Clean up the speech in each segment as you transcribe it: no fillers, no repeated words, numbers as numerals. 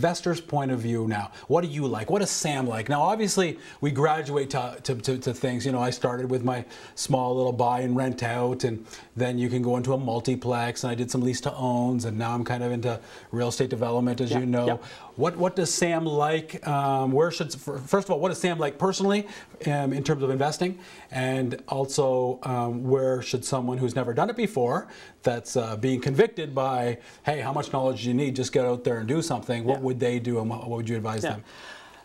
investor's point of view now, what do you like? What does Sam like? Now, obviously, we graduate to things. You know, I started with my small little buy and rent out, and then you can go into a multiplex, and I did some lease to owns, and now I'm kind of into real estate development, as you know. Yep. What does Sam like? First of all, what does Sam like personally in terms of investing? And also, where should someone who's never done it before, that's being convicted by, hey, how much knowledge do you need? Just get out there and do something. What would they do, and what would you advise them?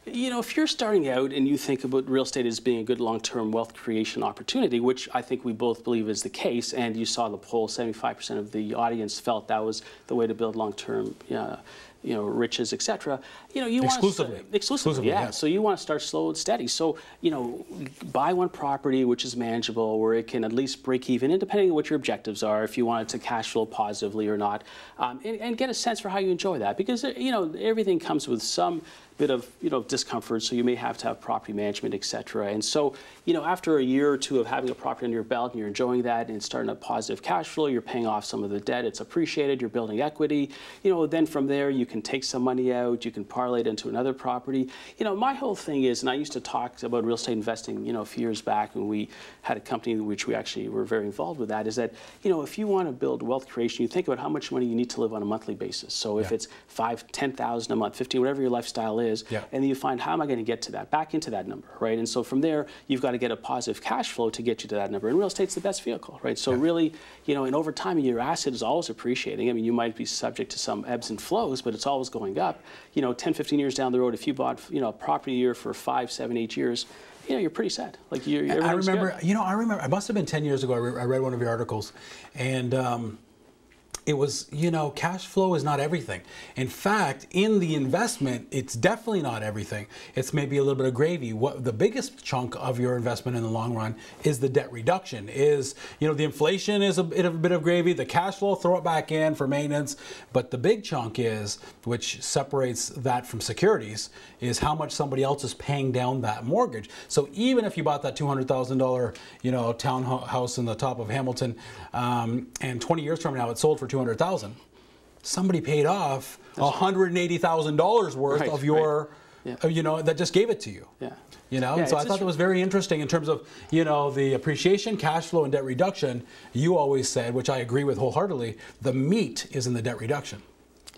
You know, if you're starting out and you think about real estate as being a good long-term wealth creation opportunity, which I think we both believe is the case, and you saw the poll, 75% of the audience felt that was the way to build long-term you know, riches, etc. You know, you want to exclusively, yeah. So you want to start slow and steady. So, you know, buy one property which is manageable, where it can at least break even, and depending on what your objectives are, if you want it to cash flow positively or not, and get a sense for how you enjoy that, because you know, everything comes with some bit of, you know, discomfort, so you may have to have property management, etc. And so, you know, after a year or two of having a property under your belt and you're enjoying that and starting a positive cash flow, you're paying off some of the debt, it's appreciated, you're building equity, you know, then from there you can take some money out, you can parlay it into another property. You know, my whole thing is, and I used to talk about real estate investing, you know, a few years back when we had a company which we actually were very involved with that, is that, you know, if you want to build wealth creation, you think about how much money you need to live on a monthly basis. So if it's $5,000, $10,000 a month, 15, whatever your lifestyle is, and then you find, how am I going to get to that, back into that number, right? And so from there, you've got to get a positive cash flow to get you to that number. And real estate's the best vehicle, right? So really, you know, and over time, your asset is always appreciating. I mean, you might be subject to some ebbs and flows, but it's always going up. You know, 10, 15 years down the road, if you bought, you know, a property a year for 5, 7, 8 years, you know, you're pretty set. Like I remember, good. You know, I remember, it must have been 10 years ago, I read one of your articles, and it was, you know, cash flow is not everything. In fact, in the investment, it's definitely not everything. It's maybe a little bit of gravy. What the biggest chunk of your investment in the long run is the debt reduction. Is, you know, the inflation is a bit of gravy. The cash flow, throw it back in for maintenance. But the big chunk is, which separates that from securities, is how much somebody else is paying down that mortgage. So even if you bought that $200,000, you know, townhouse in the top of Hamilton, and 20 years from now it sold for $200,000, somebody paid off $180,000 worth of your, you know, that just gave it to you. You know, and so I thought that was very interesting in terms of, you know, the appreciation, cash flow, and debt reduction. You always said, which I agree with wholeheartedly, the meat is in the debt reduction.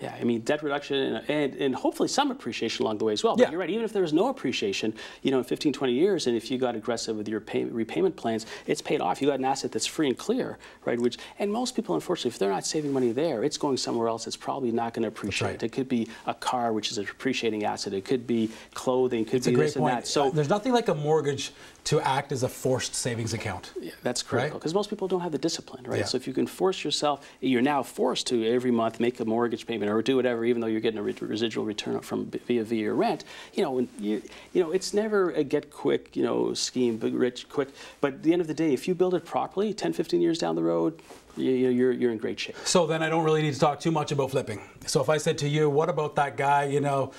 Yeah, I mean, debt reduction and hopefully some appreciation along the way as well. But you're right, even if there was no appreciation, you know, in 15, 20 years, and if you got aggressive with your repayment plans, it's paid off. You got an asset that's free and clear, right? Which, and most people, unfortunately, if they're not saving money there, it's going somewhere else. It's probably not going to appreciate. It could be a car, which is an appreciating asset. It could be clothing. It could be this and that. So there's nothing like a mortgage to act as a forced savings account. Yeah, that's critical, because most people don't have the discipline, right? So if you can force yourself, you're now forced to every month make a mortgage payment or do whatever, even though you're getting a residual return from via your rent. You know, you know, it's never a get quick, you know, scheme, big rich quick. But at the end of the day, if you build it properly, 10, 15 years down the road, you're in great shape. So then I don't really need to talk too much about flipping. So if I said to you, what about that guy, you know,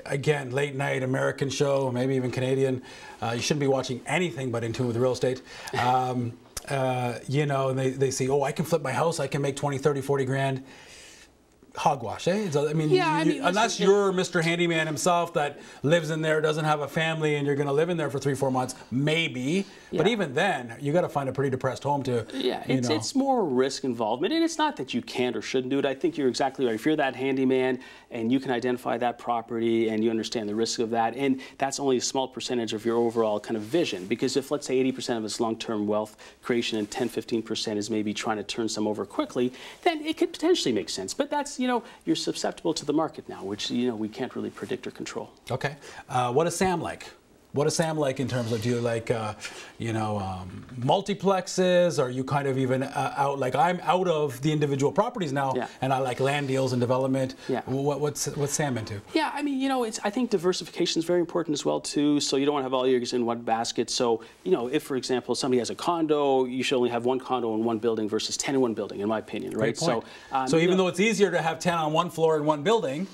again, late night American show, maybe even Canadian, you shouldn't be watching anything but in tune with real estate. You know, and they say, oh, I can flip my house, I can make 20, 30, 40 grand. Hogwash, eh? So, I mean, unless you're Mr. Handyman himself that lives in there, doesn't have a family, and you're going to live in there for 3, 4 months, maybe. But even then, you got to find a pretty depressed home to. It's more risk involvement, and it's not that you can't or shouldn't do it. I think you're exactly right. If you're that handyman and you can identify that property and you understand the risk of that, and that's only a small percentage of your overall kind of vision. Because if, let's say, 80% of it's long-term wealth creation and 10, 15% is maybe trying to turn some over quickly, then it could potentially make sense. But that's, you know, you're susceptible to the market now, which, you know, we can't really predict or control. Okay. What does Sam like? What is Sam like in terms of, do you like, you know, multiplexes? Are you kind of even out, like I'm out of the individual properties now, and I like land deals and development. What's Sam into? Yeah, I mean, you know, I think diversification is very important as well, too. So you don't want to have all your eggs in one basket. So, you know, if, for example, somebody has a condo, you should only have one condo in one building versus 10 in one building, in my opinion, right? Great point. So even though it's easier to have 10 on one floor in one building,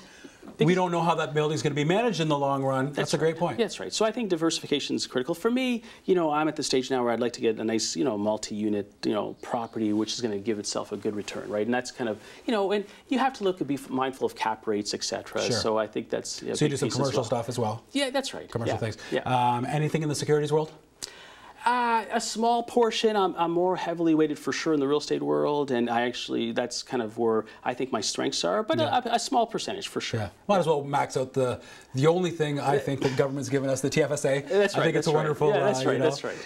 we don't know how that building's going to be managed in the long run. That's a great point. Yeah, that's right. So I think diversification is critical. For me, I'm at the stage now where I'd like to get a nice, multi-unit, property, which is going to give itself a good return, right? And that's kind of, and you have to be mindful of cap rates, etc. Sure. So I think that's so you do some commercial stuff as well. Yeah, that's right. Commercial things. Yeah. Anything in the securities world? A small portion. I'm more heavily weighted for sure in the real estate world, and that's kind of where I think my strengths are. But a small percentage for sure. Yeah, might as well max out the only thing I think the government's given us, the TFSA. That's right. I think it's a wonderful. Yeah, that's right. That's right.